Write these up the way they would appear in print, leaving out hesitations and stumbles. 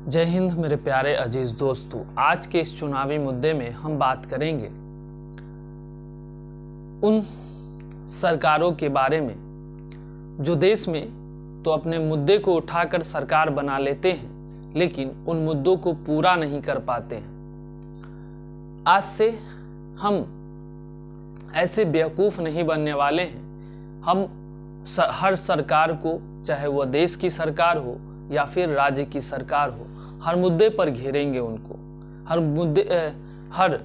जय हिंद मेरे प्यारे अजीज दोस्तों। आज के इस चुनावी मुद्दे में हम बात करेंगे उन सरकारों के बारे में जो देश में तो अपने मुद्दे को उठाकर सरकार बना लेते हैं, लेकिन उन मुद्दों को पूरा नहीं कर पाते हैं। आज से हम ऐसे बेवकूफ़ नहीं बनने वाले हैं। हम हर सरकार को, चाहे वह देश की सरकार हो या फिर राज्य की सरकार हो, हर मुद्दे पर घेरेंगे उनको। हर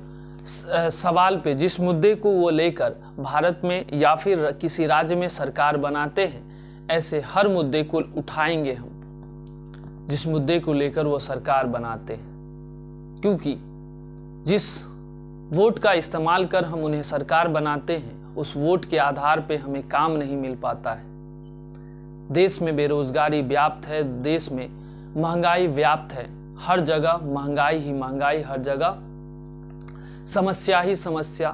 सवाल पे, जिस मुद्दे को वो लेकर भारत में या फिर किसी राज्य में सरकार बनाते हैं, ऐसे हर मुद्दे को उठाएंगे हम जिस मुद्दे को लेकर वो सरकार बनाते हैं। क्योंकि जिस वोट का इस्तेमाल कर हम उन्हें सरकार बनाते हैं, उस वोट के आधार पे हमें काम नहीं मिल पाता है। देश में बेरोजगारी व्याप्त है, देश में महंगाई व्याप्त है, हर जगह महंगाई ही महंगाई, हर जगह समस्या ही समस्या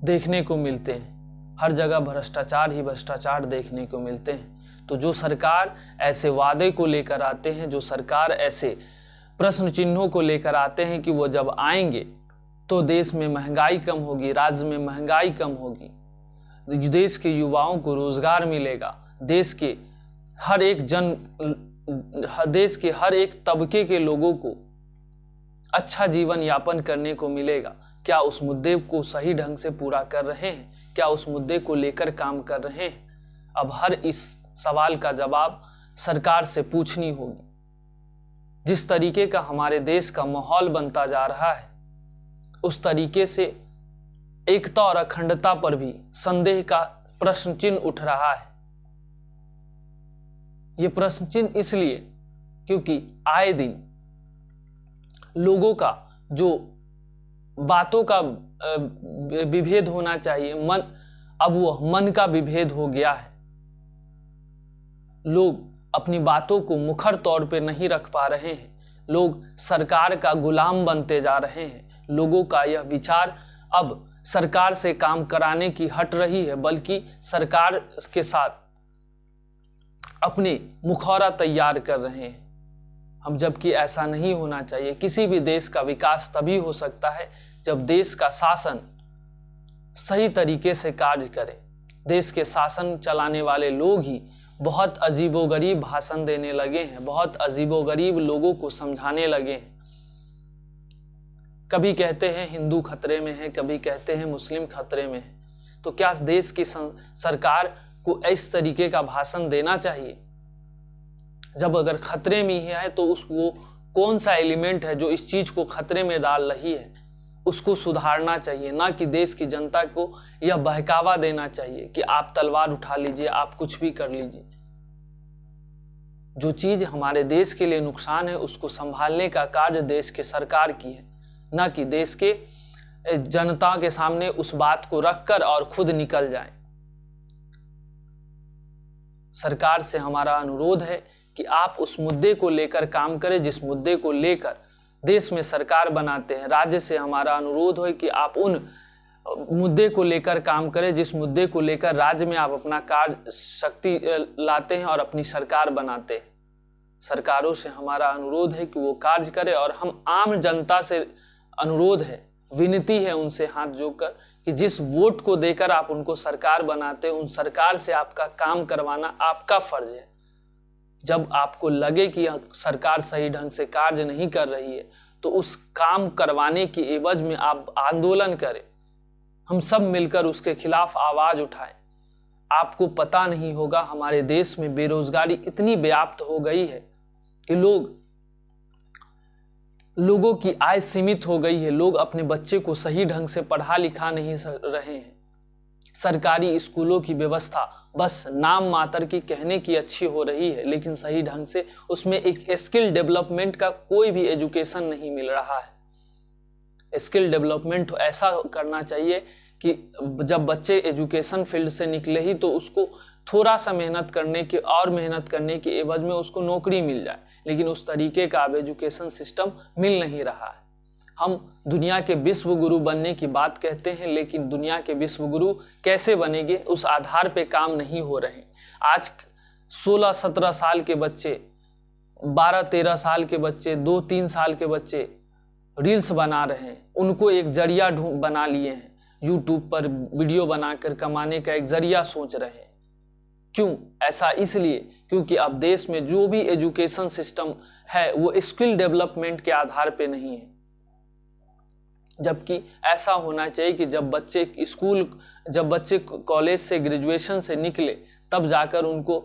देखने को मिलते हैं, हर जगह भ्रष्टाचार ही भ्रष्टाचार देखने को मिलते हैं। तो जो सरकार ऐसे वादे को लेकर आते हैं, जो सरकार ऐसे प्रश्न चिन्हों को लेकर आते हैं कि वो जब आएंगे तो देश में महंगाई कम होगी, राज्य में महंगाई कम होगी, देश के युवाओं को रोजगार मिलेगा, देश के हर एक तबके के लोगों को अच्छा जीवन यापन करने को मिलेगा। क्या उस मुद्दे को सही ढंग से पूरा कर रहे हैं? क्या उस मुद्दे को लेकर काम कर रहे हैं? अब हर इस सवाल का जवाब सरकार से पूछनी होगी। जिस तरीके का हमारे देश का माहौल बनता जा रहा है, उस तरीके से एकता और अखंडता पर भी संदेह का प्रश्न चिन्ह उठ रहा है। ये प्रश्न चिन्ह इसलिए क्योंकि आए दिन लोगों का जो बातों का विभेद होना चाहिए, अब वो मन का विभेद हो गया है। लोग अपनी बातों को मुखर तौर पे नहीं रख पा रहे हैं, लोग सरकार का गुलाम बनते जा रहे हैं। लोगों का यह विचार अब सरकार से काम कराने की हट रही है, बल्कि सरकार के साथ अपने मुखौरा तैयार कर रहे हैं हम, जबकि ऐसा नहीं होना चाहिए। किसी भी देश का विकास तभी हो सकता है जब देश का शासन सही तरीके से कार्य करे। देश के शासन चलाने वाले लोग ही बहुत अजीबोगरीब भाषण देने लगे हैं, बहुत अजीबोगरीब लोगों को समझाने लगे हैं। कभी कहते हैं हिंदू खतरे में है, कभी कहते हैं मुस्लिम खतरे में है। तो क्या देश की सरकार को इस तरीके का भाषण देना चाहिए? जब अगर खतरे में ही है तो वो कौन सा एलिमेंट है जो इस चीज को खतरे में डाल रही है, उसको सुधारना चाहिए। ना कि देश की जनता को यह बहकावा देना चाहिए कि आप तलवार उठा लीजिए, आप कुछ भी कर लीजिए। जो चीज हमारे देश के लिए नुकसान है, उसको संभालने का कार्य देश के सरकार की है, ना कि देश के जनता के सामने उस बात को रखकर और खुद निकल जाए। सरकार से हमारा अनुरोध है कि आप उस मुद्दे को लेकर काम करें जिस मुद्दे को लेकर देश में सरकार बनाते हैं। राज्य से हमारा अनुरोध है कि आप उन मुद्दे को लेकर काम करें जिस मुद्दे को लेकर राज्य में आप अपना कार्य शक्ति लाते हैं और अपनी सरकार बनाते हैं। सरकारों से हमारा अनुरोध है कि वो कार्य करें, और हम आम जनता से अनुरोध है, विनती है उनसे हाथ जोड़कर कि जिस वोट को देकर आप उनको सरकार बनाते हैं, उन सरकार से आपका काम करवाना आपका फर्ज है। जब आपको लगे कि यह सरकार सही ढंग से कार्य नहीं कर रही है, तो उस काम करवाने की एवज में आप आंदोलन करें, हम सब मिलकर उसके खिलाफ आवाज उठाएं। आपको पता नहीं होगा, हमारे देश में बेरोजगारी इतनी व्याप्त हो गई है कि लोगों की आय सीमित हो गई है। लोग अपने बच्चे को सही ढंग से पढ़ा लिखा नहीं रहे हैं। सरकारी स्कूलों की व्यवस्था बस नाम मात्र की, कहने की अच्छी हो रही है, लेकिन सही ढंग से उसमें एक स्किल डेवलपमेंट का कोई भी एजुकेशन नहीं मिल रहा है। स्किल डेवलपमेंट ऐसा करना चाहिए कि जब बच्चे एजुकेशन फील्ड से निकले ही तो उसको थोड़ा सा मेहनत करने के एवज में उसको नौकरी मिल जाए, लेकिन उस तरीके का अब एजुकेशन सिस्टम मिल नहीं रहा है। हम दुनिया के विश्व गुरु बनने की बात कहते हैं, लेकिन दुनिया के विश्व गुरु कैसे बनेंगे उस आधार पे काम नहीं हो रहे। आज 16-17 साल के बच्चे 12-13 साल के बच्चे, 2-3 साल के बच्चे रील्स बना रहे हैं, उनको एक जरिया बना लिए हैं, यूट्यूब पर वीडियो बनाकर कमाने का एक जरिया सोच रहे हैं। क्यों ऐसा? इसलिए क्योंकि अब देश में जो भी एजुकेशन सिस्टम है वो स्किल डेवलपमेंट के आधार पे नहीं है, जबकि ऐसा होना चाहिए कि जब बच्चे कॉलेज से, ग्रेजुएशन से निकले तब जाकर उनको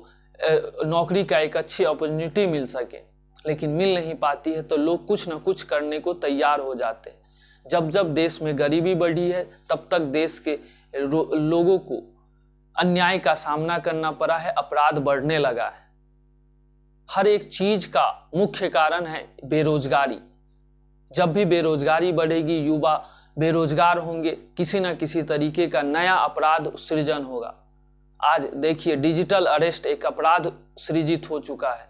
नौकरी का एक अच्छी अपॉर्चुनिटी मिल सके, लेकिन मिल नहीं पाती है तो लोग कुछ ना कुछ करने को तैयार हो जाते हैं। जब जब देश में गरीबी बढ़ी है तब तक देश के लोगों को अन्याय का सामना करना पड़ा है, अपराध बढ़ने लगा है। हर एक चीज का मुख्य कारण है बेरोजगारी। जब भी बेरोजगारी बढ़ेगी, युवा बेरोजगार होंगे, किसी न किसी तरीके का नया अपराध सृजन होगा। आज देखिए, डिजिटल अरेस्ट एक अपराध सृजित हो चुका है।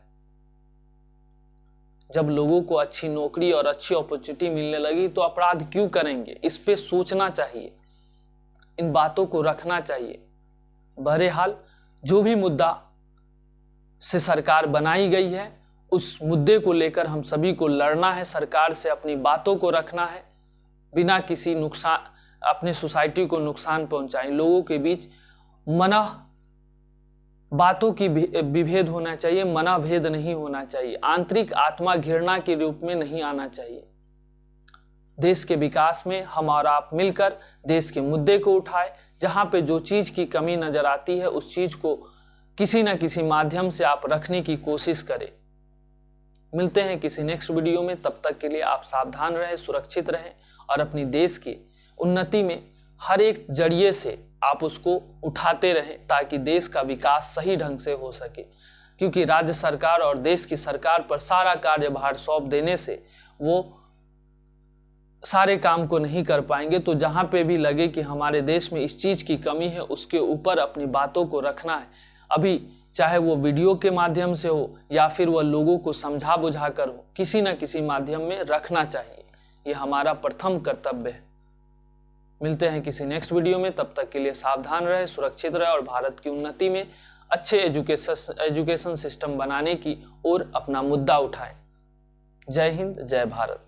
जब लोगों को अच्छी नौकरी और अच्छी अपॉर्चुनिटी मिलने लगी तो अपराध क्यों करेंगे? इस पे सोचना चाहिए, इन बातों को रखना चाहिए। बहरहाल जो भी मुद्दा से सरकार बनाई गई है उस मुद्दे को लेकर हम सभी को लड़ना है, सरकार से अपनी बातों को रखना है, बिना किसी नुकसान, अपने सोसाइटी को नुकसान पहुंचाएं। लोगों के बीच बातों की विभेद होना चाहिए, भेद नहीं होना चाहिए। आंतरिक आत्मा घृणा के रूप में नहीं आना चाहिए। देश के विकास में हम और आप मिलकर देश के मुद्दे को उठाएं। जहां पे जो चीज की कमी नजर आती है उस चीज को किसी न किसी माध्यम से आप रखने की कोशिश करें। मिलते हैं किसी नेक्स्ट वीडियो में, तब तक के लिए आप सावधान रहें, सुरक्षित रहें और अपनी देश की उन्नति में हर एक जरिए से आप उसको उठाते रहें ताकि देश का विकास सही ढंग से हो सके। क्योंकि राज्य सरकार और देश की सरकार पर सारा कार्यभार सौंप देने से वो सारे काम को नहीं कर पाएंगे। तो जहाँ पे भी लगे कि हमारे देश में इस चीज़ की कमी है उसके ऊपर अपनी बातों को रखना है। अभी चाहे वो वीडियो के माध्यम से हो या फिर वह लोगों को समझा बुझा कर हो, किसी न किसी माध्यम में रखना चाहिए। ये हमारा प्रथम कर्तव्य है। मिलते हैं किसी नेक्स्ट वीडियो में, तब तक के लिए सावधान रहे, सुरक्षित रहे और भारत की उन्नति में अच्छे एजुकेशन सिस्टम बनाने की ओर अपना मुद्दा उठाएं। जय हिंद, जय भारत।